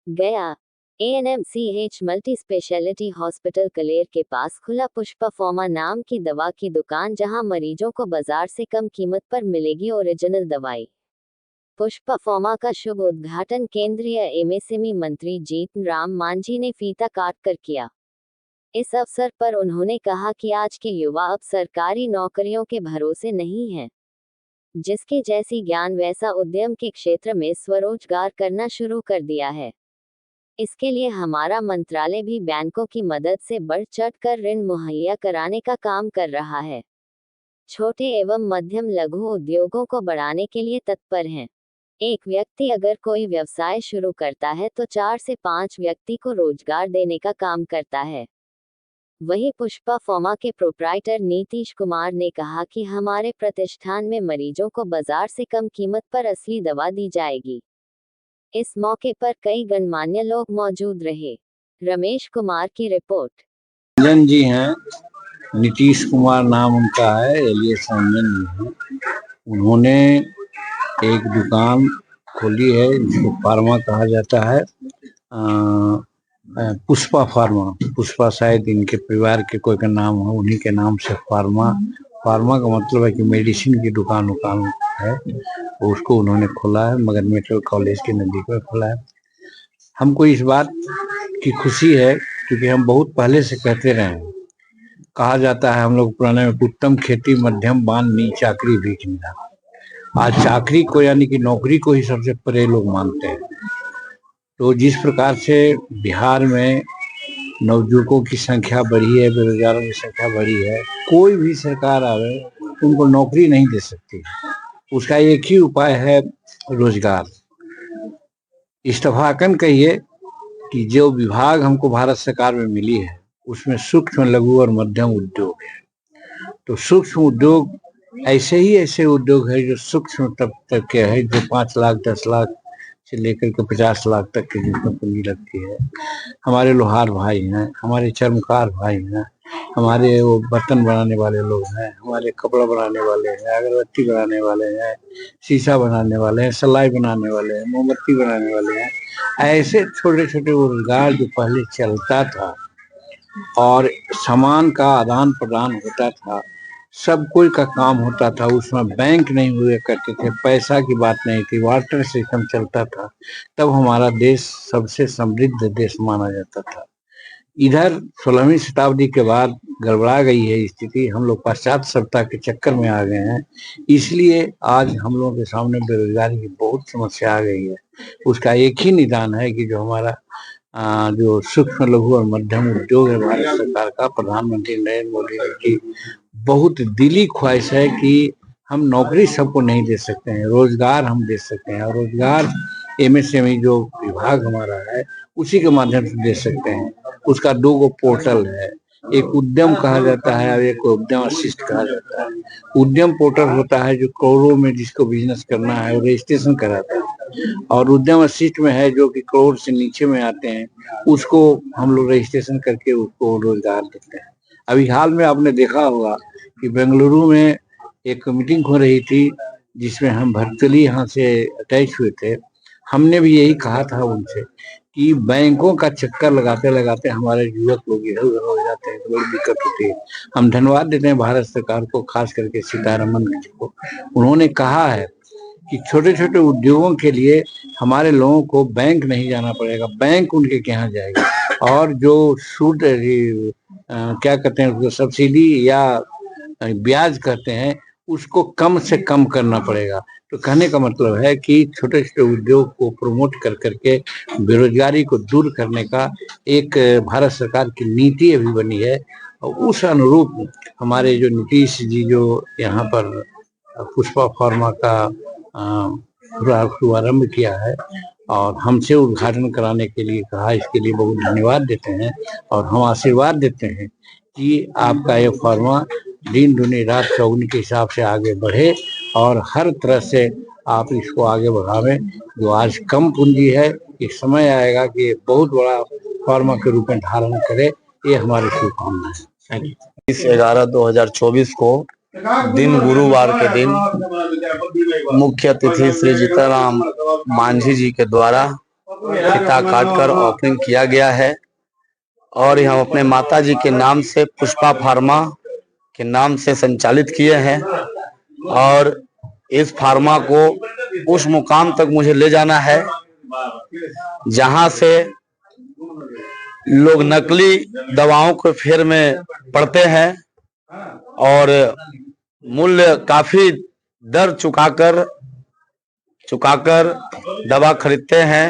गया ANMCH multi speciality hospital Kaler के पास खुला पुष्पा फॉर्मा नाम की दवा की दुकान, जहां मरीजों को बाजार से कम कीमत पर मिलेगी ओरिजिनल दवाई। पुष्पा फॉर्मा का शुभ उद्घाटन केंद्रीय एमएसएमई मंत्री जीतन राम मांझी ने फीता काट कर किया। इस अवसर पर उन्होंने कहा कि आज के युवा अब सरकारी नौकरियों के भरोसे नहीं हैं। जिसके जैसी ज्ञान वैसा उद्यम के क्षेत्र में स्वरोजगार करना शुरू कर दिया है। इसके लिए हमारा मंत्रालय भी बैंकों की मदद से बढ़ चढ़ कर ऋण मुहैया कराने का काम कर रहा है। छोटे एवं मध्यम लघु उद्योगों को बढ़ाने के लिए तत्पर हैं। एक व्यक्ति अगर कोई व्यवसाय शुरू करता है तो 4 से 5 व्यक्ति को रोजगार देने का काम करता है। वहीं पुष्पा फॉर्मा के प्रोप्राइटर नीतीश कुमार ने कहा कि हमारे प्रतिष्ठान में मरीजों को बाजार से कम कीमत पर असली दवा दी जाएगी। इस मौके पर कई गणमान्य लोग मौजूद रहे। रमेश कुमार की रिपोर्ट। रंजन जी हैं, नीतीश कुमार नाम उनका है, एलियस रंजन जी हैं। उन्होंने एक दुकान खोली है जिसको फार्मा कहा जाता है, पुष्पा फार्मा। पुष्पा शायद इनके परिवार के कोई का नाम हो, उन्हीं के नाम से फार्मा। फार्मा का मतलब है कि मेडिसिन की दुकान है, उसको उन्होंने खोला है, मगर मेडिकल कॉलेज के नजदीक में खोला है। हमको इस बात की खुशी है क्योंकि हम बहुत पहले से कहते रहे हैं। कहा जाता है हम लोग पुराने में, उत्तम खेती मध्यम बान नी चाकरी बीच मिला। आज चाकरी को यानी कि नौकरी को ही सबसे परे लोग मानते हैं। तो जिस प्रकार से बिहार में नवयुवकों की संख्या बढ़ी है, बेरोजगारों की संख्या बढ़ी है, कोई भी सरकार आवे उनको नौकरी नहीं दे सकती। उसका एक ही उपाय है, रोजगार। इस्तेफाकन कहिए कि जो विभाग हमको भारत सरकार में मिली है उसमें सूक्ष्म लघु और मध्यम उद्योग है। तो सूक्ष्म उद्योग ऐसे उद्योग है जो सूक्ष्म तक के है, जो 5 लाख 10 लाख से लेकर के 50 लाख तक की जिसमें पूंजी लगती है। हमारे लोहार भाई हैं, हमारे चर्मकार भाई हैं, हमारे वो बर्तन बनाने वाले लोग हैं, हमारे कपड़ा बनाने वाले हैं, अगरबत्ती बनाने वाले हैं, शीशा बनाने वाले हैं, सिलाई बनाने वाले हैं, मोमबत्ती बनाने वाले हैं। ऐसे छोटे छोटे रोजगार जो पहले चलता था और सामान का आदान प्रदान होता था, सब कोई का काम होता था, उसमें बैंक नहीं हुए करते थे, पैसा की बात नहीं थी, वाटर सिस्टम चलता था, तब हमारा देश सबसे समृद्ध देश माना जाता था। इधर 16वीं शताब्दी के बाद गड़बड़ा गई है स्थिति, हम लोग पाश्चात्य सभ्यता के चक्कर में आ गए हैं, इसलिए आज हम लोगों के सामने बेरोजगारी की बहुत समस्या आ गई है। उसका एक ही निदान है कि जो हमारा जो सूक्ष्म लघु और मध्यम उद्योग है, भारत सरकार का, प्रधानमंत्री नरेंद्र मोदी जी की बहुत दिली ख्वाहिश है कि हम नौकरी सबको नहीं दे सकते हैं, रोजगार हम दे सकते हैं। और रोजगार एमएसएमई जो विभाग हमारा है उसी के माध्यम से दे सकते हैं। उसका 2 पोर्टल है, एक उद्यम कहा जाता है और एक उद्यम वशिष्ठ कहा जाता है। उद्यम पोर्टल होता है जो करोड़ों में जिसको बिजनेस करना है वो रजिस्ट्रेशन कराता है, और उद्यम वशिष्ठ में है जो कि करोड़ से नीचे में आते हैं, उसको हम लोग रजिस्ट्रेशन करके उसको रोजगार देते हैं। अभी हाल में आपने देखा होगा कि बेंगलुरु में एक मीटिंग हो रही थी जिसमें हम वर्चुअली यहाँ से अटैच हुए थे। हमने भी यही कहा था उनसे कि बैंकों का चक्कर लगाते लगाते हमारे युवक लोग इधर उधर हो जाते हैं, तो बड़ी दिक्कत होती है। हम धन्यवाद देते हैं भारत सरकार को, खास करके सीतारमन जी को। उन्होंने कहा है कि छोटे छोटे उद्योगों के लिए हमारे लोगों को बैंक नहीं जाना पड़ेगा, बैंक उनके यहाँ जाएगा, और जो सूद क्या कहते हैं उसको, सब्सिडी या ब्याज कहते हैं, उसको कम से कम करना पड़ेगा। तो कहने का मतलब है कि छोटे छोटे उद्योग को प्रमोट कर करके बेरोजगारी को दूर करने का एक भारत सरकार की नीति अभी बनी है, और उस अनुरूप हमारे जो नीतीश जी जो यहाँ पर पुष्पा फार्मा का शुभारंभ किया है और हमसे उद्घाटन कराने के लिए कहा, इसके लिए बहुत धन्यवाद देते हैं। और हम आशीर्वाद देते हैं कि आपका ये फार्मा दिन दुनी रात चौगुनी के हिसाब से आगे बढ़े और हर तरह से आप इसको आगे बढ़ावें। जो आज कम पूंजी है, एक समय आएगा कि बहुत बड़ा फार्मा के रूप में धारण करे, ये हमारी शुभकामना है। 20/11/2024 को दिन गुरुवार के दिन मुख्य अतिथि श्री जीतन राम मांझी जी के द्वारा फीता काटकर ओपनिंग किया गया है और हम अपने माताजी के नाम से पुष्पा फार्मा के नाम से संचालित किए हैं और इस फार्मा को उस मुकाम तक मुझे ले जाना है जहां से लोग नकली दवाओं के फेर में पड़ते हैं और मूल्य काफी दर चुकाकर दवा खरीदते हैं।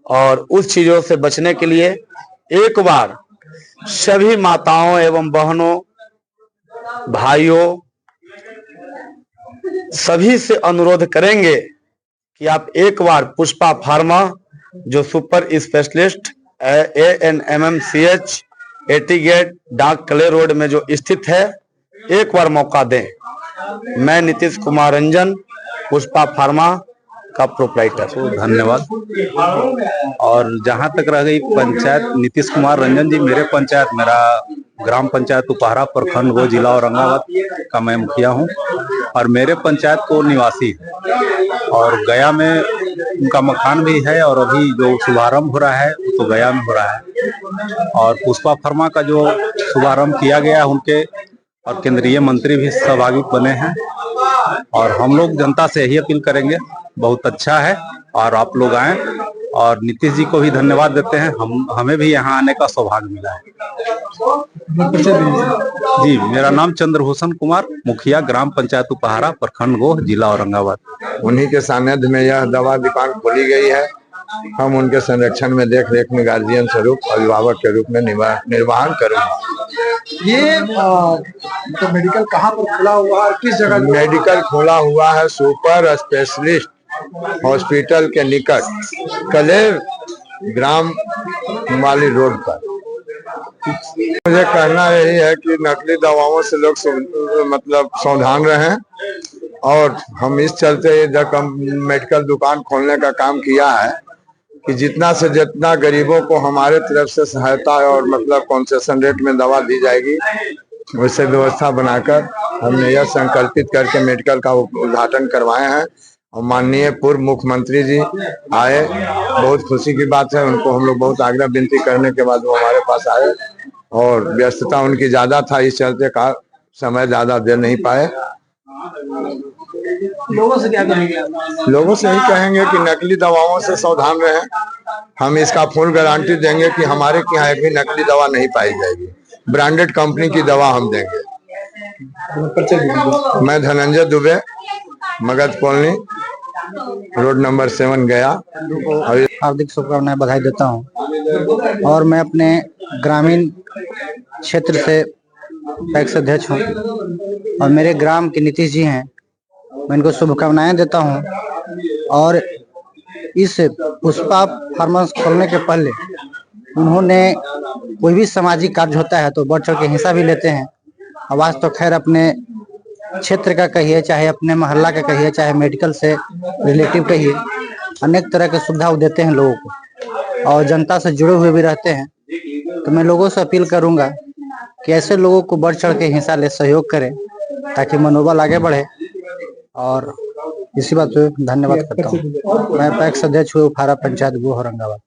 और उस चीजों से बचने के लिए एक बार सभी माताओं एवं बहनों, भाइयों सभी से अनुरोध करेंगे कि आप एक बार पुष्पा फार्मा जो सुपर स्पेशलिस्ट ANMMCH 80 गेट डाक कले रोड में जो स्थित है, एक बार मौका दें। मैं नीतीश कुमार रंजन, पुष्पा फार्मा का प्रोप्राइटर। धन्यवाद। और जहां तक रह गई पंचायत, नीतीश कुमार रंजन जी मेरे पंचायत, मेरा ग्राम पंचायत उपहारा प्रखंड वो जिला औरंगाबाद का मैं मुखिया हूं और मेरे पंचायत को निवासी है और गया में उनका मकान भी है और अभी जो शुभारंभ हो रहा है वो तो गया में हो रहा है। और पुष्पा फार्मा का जो शुभारंभ किया गया है उनके और केंद्रीय मंत्री भी सहभागी बने हैं और हम लोग जनता से यही अपील करेंगे, बहुत अच्छा है और आप लोग आए और नीतीश जी को भी धन्यवाद देते हैं, हमें भी यहाँ आने का सौभाग्य मिला है। जी, मेरा नाम चंद्रभूषण कुमार, मुखिया ग्राम पंचायत उपहारा प्रखंड गोह जिला औरंगाबाद। उन्हीं के सानिध्य में यह दवा दुकान खोली गई है। हम उनके संरक्षण में देख रेख में गार्जियन स्वरूप अभिभावक के रूप में निर्वहन करेंगे। ये तो मेडिकल कहाँ पर खुला हुआ है, किस जगह? मेडिकल खोला हुआ है सुपर स्पेशलिस्ट हॉस्पिटल के निकट कलेर ग्राम वाली रोड पर। मुझे कहना यही है कि नकली दवाओं से लोग मतलब सावधान रहें और हम इस चलते मेडिकल दुकान खोलने का काम किया है कि जितना से जितना गरीबों को हमारे तरफ से सहायता और मतलब कंसेशन रेट में दवा दी जाएगी वैसे व्यवस्था बनाकर हमने यह संकल्पित करके मेडिकल का उद्घाटन करवाए हैं। और माननीय पूर्व मुख्यमंत्री जी आए, बहुत खुशी की बात है। उनको हम लोग बहुत आग्रह विनती करने के बाद वो हमारे पास आए और व्यस्तता उनकी ज्यादा था, इस चलते का समय ज्यादा दे नहीं पाए। लोगों से क्या कहेंगे? लोगों से यही कहेंगे कि नकली दवाओं से सावधान रहें। हम इसका फुल गारंटी देंगे कि हमारे यहाँ एक भी नकली दवा नहीं पाई जाएगी, ब्रांडेड कंपनी की दवा हम देंगे। मैं Dhananjay Dubey, Magadh colony, road number 7 गया। हार्दिक शुभकामनाएं, बधाई देता हूं। और मैं अपने ग्रामीण क्षेत्र से पैक्स अध्यक्ष हूं और मेरे ग्राम के नीतीश जी हैं, मैं इनको शुभकामनाएं देता हूं। और इस पुष्पा फार्मा खोलने के पहले उन्होंने कोई भी सामाजिक कार्य होता है तो बढ़ चढ़ के हिस्सा भी लेते हैं। आवाज तो खैर अपने क्षेत्र का कहिए, चाहे अपने मोहल्ला का कहिए, चाहे मेडिकल से रिलेटिव कहिए, अनेक तरह की सुविधा देते हैं लोगों को और जनता से जुड़े हुए भी रहते हैं। तो मैं लोगों से अपील करूंगा कि ऐसे लोगों को बढ़ चढ़ के हिस्सा ले, सहयोग करें ताकि मनोबल आगे बढ़े। और इसी बात पे धन्यवाद करता हूँ। मैं पैक्स अध्यक्ष हूँ उपहारा पंचायत गोह औरंगाबाद।